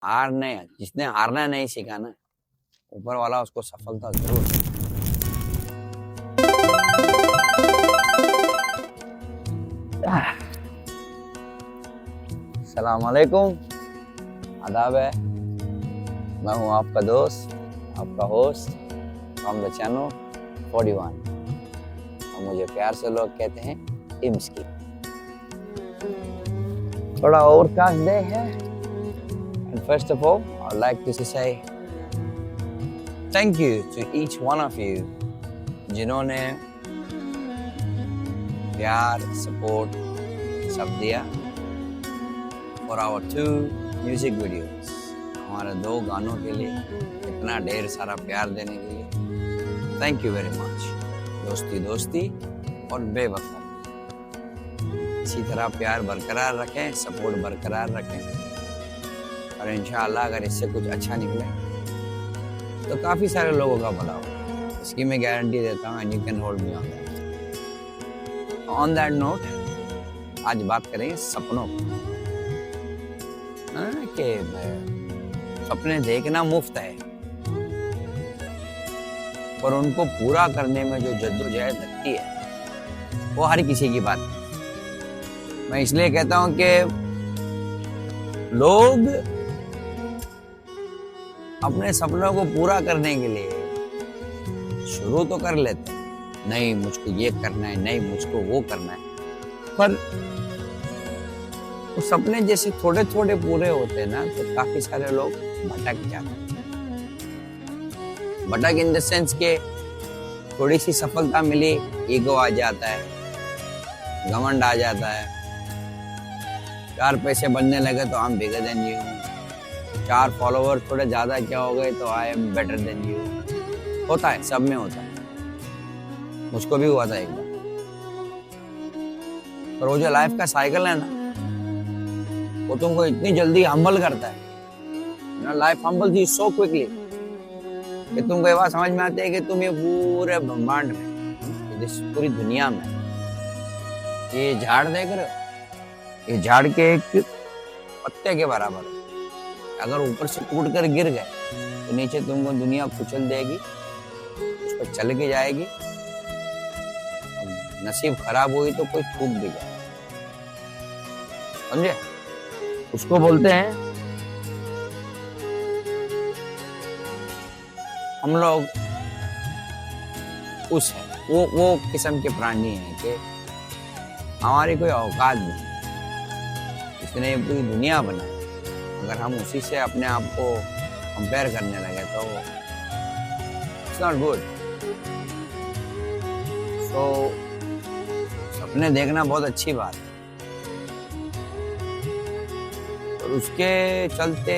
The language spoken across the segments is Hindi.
जिसने हारना नहीं सीखा ना, ऊपर वाला उसको सफलता जरूर अस्सलाम वालेकुम, आदाब है। मैं हूँ आपका दोस्त, आपका होस्ट फ्रॉम द चैनल 41 और मुझे प्यार से लोग कहते हैं इम्सकी। थोड़ा ओवरकास्ट डे है and first of all I'd like to say thank you to each one of you जिन्होंने प्यार सपोर्ट सब दिया for our 2 म्यूजिक वीडियोस, हमारे 2 गानों के लिए इतना ढेर सारा प्यार देने के लिए थैंक यू वेरी मच। दोस्ती दोस्ती और बेवफा, इसी तरह प्यार बरकरार रखें, सपोर्ट बरकरार रखें और इंशाअल्लाह अगर इससे कुछ अच्छा निकले तो काफ़ी सारे लोगों का भला हो, इसकी मैं गारंटी देता हूँ and you can hold me on that. On that note आज बात करेंगे सपनों कि सपने देखना मुफ्त है पर उनको पूरा करने में जो जद्दोजहद लगती है वो हर किसी की बात है। मैं इसलिए कहता हूं कि लोग अपने सपनों को पूरा करने के लिए शुरू तो कर लेते हैं, नहीं मुझको ये करना है, नहीं मुझको वो करना है, पर वो सपने जैसे थोड़े थोड़े पूरे होते हैं ना तो काफी सारे लोग भटक जाते हैं। भटक इन द सेंस के थोड़ी सी सफलता मिली, ईगो आ जाता है, घमंड आ जाता है, 4 पैसे बनने लगे तो हम बिगर देन यू, 4 फॉलोवर थोड़े ज्यादा क्या हो गए तो I am better than you. होता है, सब में होता है, मुझको भी हुआ था एक बार। पर वो जो लाइफ का साइकिल है ना वो तुमको इतनी जल्दी हम्बल करता है ना, लाइफ हम्बल थी सो क्विकली कि तुमको ये बात समझ में आती है कि तुम ये पूरे ब्रह्मांड में, इस पूरी दुनिया में ये झाड़ देख रहे हो, ये झाड़ के एक पत्ते के बराबर है। अगर ऊपर से टूट कर गिर गए तो नीचे तुमको दुनिया कुचल देगी, उस पर चल के जाएगी, नसीब खराब हुई तो कोई थूक भी जाए, समझे? उसको बोलते हैं हम लोग उस है वो किस्म के प्राणी हैं कि हमारी कोई औकात नहीं, इसने पूरी दुनिया बनाई, अगर हम उसी से अपने आप को कंपेयर करने लगे तो इट्स नॉट गुड। सो सपने देखना बहुत अच्छी बात है और उसके चलते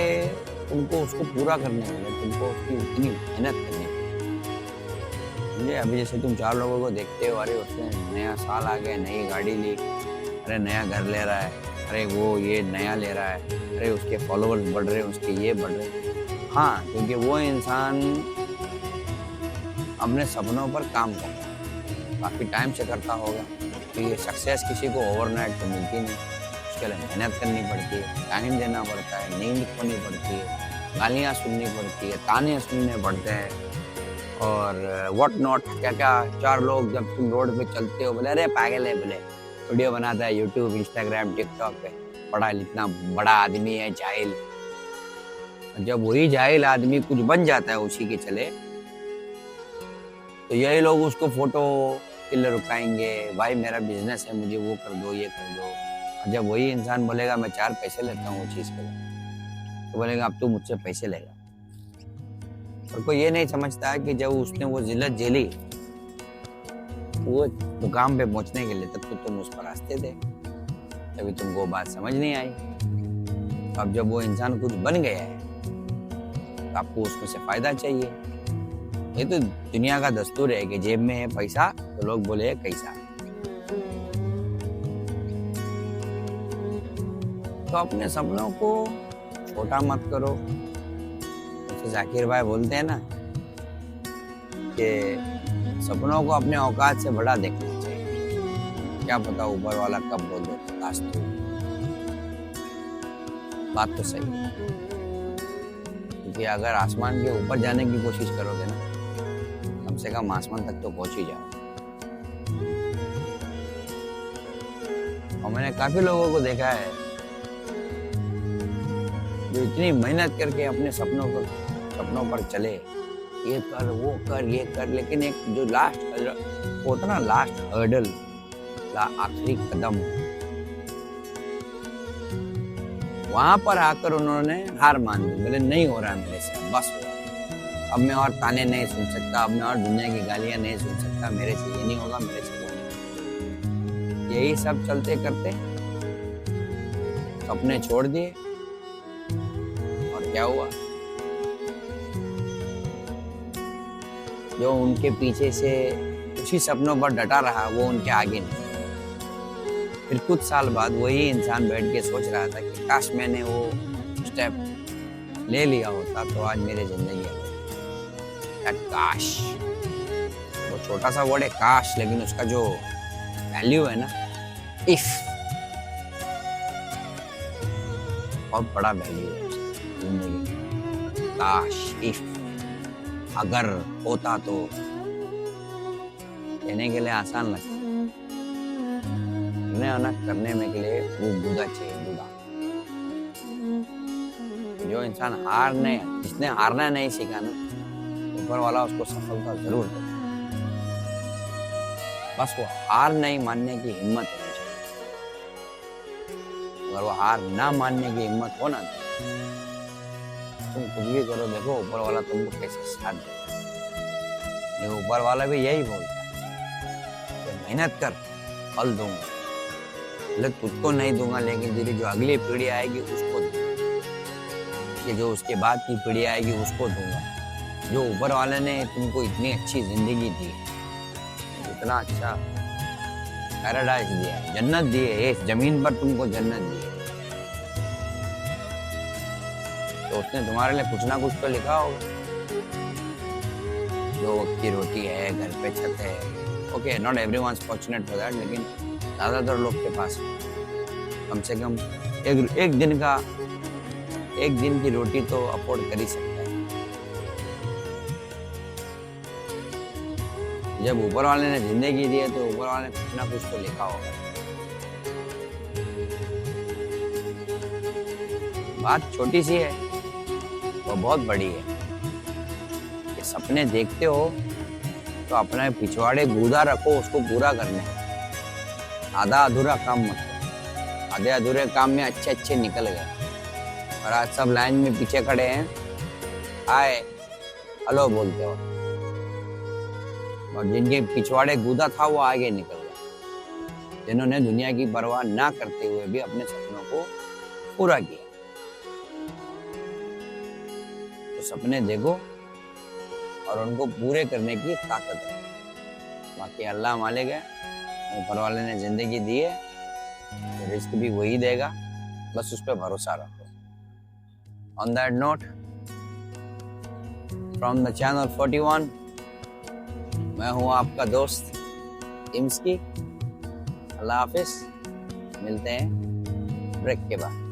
तुमको उसको पूरा करने के लिए तुमको उसकी उतनी मेहनत करनी है। अभी जैसे तुम 4 लोगों को देखते हो, अरे उसने नया साल आ गया, नई गाड़ी ली, अरे नया घर ले रहा है, अरे वो ये नया ले रहा है, अरे उसके फॉलोवर्स बढ़ रहे हैं, उसके ये बढ़ रहे। हाँ, क्योंकि वो इंसान अपने सपनों पर काम करता है, काफ़ी टाइम से करता होगा, तो ये सक्सेस किसी को ओवरनाइट तो मिलती नहीं, उसके लिए मेहनत करनी पड़ती है, टाइम देना पड़ता है, नींद खोनी पड़ती है, गालियाँ सुननी पड़ती है, ताने सुनने पड़ते हैं और व्हाट नॉट क्या क्या। 4 लोग जब तुम रोड पे चलते हो बोले अरे पागल है, बोले वीडियो बनाता है यूट्यूब, इंस्टाग्राम, टिकटॉक पे, पढ़ा इतना बड़ा आदमी है, जाहिल। जब वही जाहिल आदमी कुछ बन जाता है उसी के चले तो यही लोग उसको फोटो के लिए रुकाएंगे, भाई मेरा बिजनेस है, मुझे वो कर दो, ये कर दो। और जब वही इंसान बोलेगा मैं 4 पैसे लेता हूँ वो चीज़ के लिए तो बोलेगा अब तू मुझसे पैसे लेगा। और कोई ये नहीं समझता है कि जब उसने वो जिल्लत झेली वो मुकाम पे पहुंचने के लिए तब तो तुम उस पर रास्ते थे, तभी तुमको वो बात समझ नहीं आई। तो अब जब वो इंसान कुछ बन गया है तो आपको उसमें से फायदा चाहिए। ये तो दुनिया का दस्तूर है कि जेब में है पैसा तो लोग बोले कैसा। तो अपने सपनों को छोटा मत करो। जैसे जाकिर भाई बोलते हैं ना कि सपनों को अपने औकात से बड़ा देखना चाहिए। क्या पता ऊपर वाला कब बोल दे काश तू, बात तो सही है। क्योंकि अगर आसमान के ऊपर जाने की कोशिश करोगे ना, कम से कम आसमान तक तो पहुंच ही जाओ। और मैंने काफी लोगों को देखा है जो इतनी मेहनत करके अपने सपनों पर चले, ये कर वो कर ये कर, लेकिन एक जो लास्ट होता ना, लास्ट हर्डल, आखिरी कदम, वहां पर आकर उन्होंने हार मान ली। बोले नहीं हो रहा मेरे से, बस हुआ, अब मैं और ताने नहीं सुन सकता, अब मैं और दुनिया की गालियां नहीं सुन सकता, मेरे से ये नहीं होगा, मेरे से वो नहीं। यही सब चलते करते सपने छोड़ दिए, और क्या हुआ, जो उनके पीछे से उसी सपनों पर डटा रहा वो उनके आगे नहीं। फिर कुछ साल बाद वही इंसान बैठ के सोच रहा था कि काश मैंने वो स्टेप ले लिया होता तो आज मेरी जिंदगी अलग। काश, वो छोटा सा वर्ड है काश, लेकिन उसका जो वैल्यू है ना, इफ, बहुत बड़ा वैल्यू है जिंदगी। काश, इफ, अगर होता तो, कहने के लिए आसान लगता है, करने में के लिए वो गुदा चाहिए, गुदा। जो इंसान जिसने हारना नहीं सीखा ना, ऊपर वाला उसको सफलता जरूर देता। बस वो हार नहीं मानने की हिम्मत होनी चाहिए। अगर वो हार ना मानने की हिम्मत हो ना, तुम कुछ भी करो, देखो ऊपर वाला तुमको कैसे साथ देगा। ऊपर वाला भी यही बोलता है, मेहनत कर, फल दूंगा। बोले तुझको नहीं दूंगा, लेकिन तेरी जो अगली पीढ़ी आएगी उसको दूंगा, ये जो उसके बाद की पीढ़ी आएगी उसको दूंगा। जो ऊपर वाले ने तुमको इतनी अच्छी जिंदगी दी है, इतना अच्छा पैराडाइज दिया है, जन्नत दी है, इस जमीन पर तुमको जन्नत दी है, तो उसने तुम्हारे लिए कुछ ना कुछ तो लिखा होगा। दो वक्त की रोटी है, घर पे छत है, okay, not everyone is fortunate for that, लेकिन ज्यादातर लोग के पास कम से कम एक दिन की रोटी तो अफोर्ड कर ही सकता है। जब ऊपर वाले ने जिंदगी दी है तो ऊपर वाले ने कुछ ना कुछ तो लिखा होगा। बात छोटी सी है, वो बहुत बड़ी है। कि सपने देखते हो तो अपने पिछवाड़े गुदा रखो, उसको पूरा करने। आधा अधूरा काम मत करो। आधे अधूरे काम में अच्छे निकल गए, और आज सब लाइन में पीछे खड़े हैं, हाय हेलो बोलते हो, और जिनके पिछवाड़े गुदा था वो आगे निकल गए, जिन्होंने दुनिया की परवाह ना करते हुए भी अपने सपनों को पूरा किया। तो सपने देखो और उनको पूरे करने की ताकत है। बाकी अल्लाह मालिक है, ऊपर वाले ने जिंदगी दी है, तो रिस्क भी वही देगा, बस उस पर भरोसा रखो। On that note, from the channel 41, मैं हूँ आपका दोस्त इम्सकी। अल्लाह हाफिज, मिलते हैं ब्रेक के बाद।